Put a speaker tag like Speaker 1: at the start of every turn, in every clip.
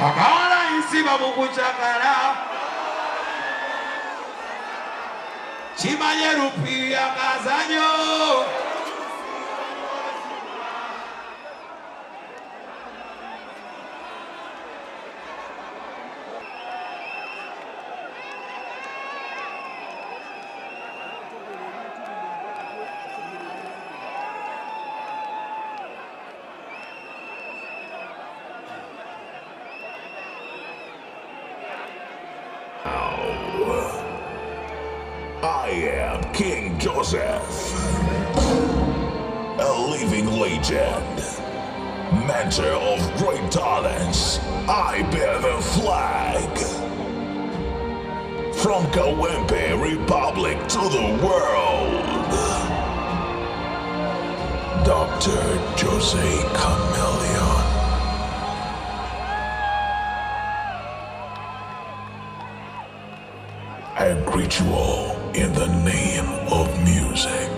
Speaker 1: Akala insiba mukuchakala Chimanye rupi ya kazanyo
Speaker 2: I am King Joseph, a living legend, mentor of great talents. I bear the flag. From Kawempe Republic to the world, Dr. Entrece Chamileon. I greet you all in the name of music.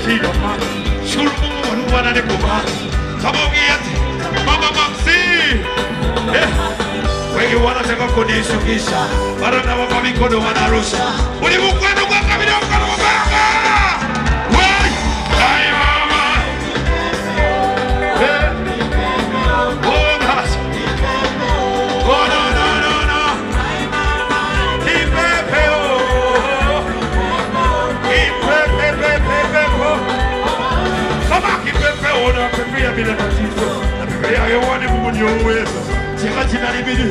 Speaker 3: Kilo man, Shulmu, one and a command. Come on, get Mama Maxi. When you want to take a good Isha, but I'm never coming to one Arusha. When you want to go, come in. Why? Oh, gosh. Oh, no, no, no, no. Keep Pepe. Keep Pepe. Come on, keep Pepe. Oh, no, Pepe, I'm in a Jesus. I want him when you're with. Chega china libidi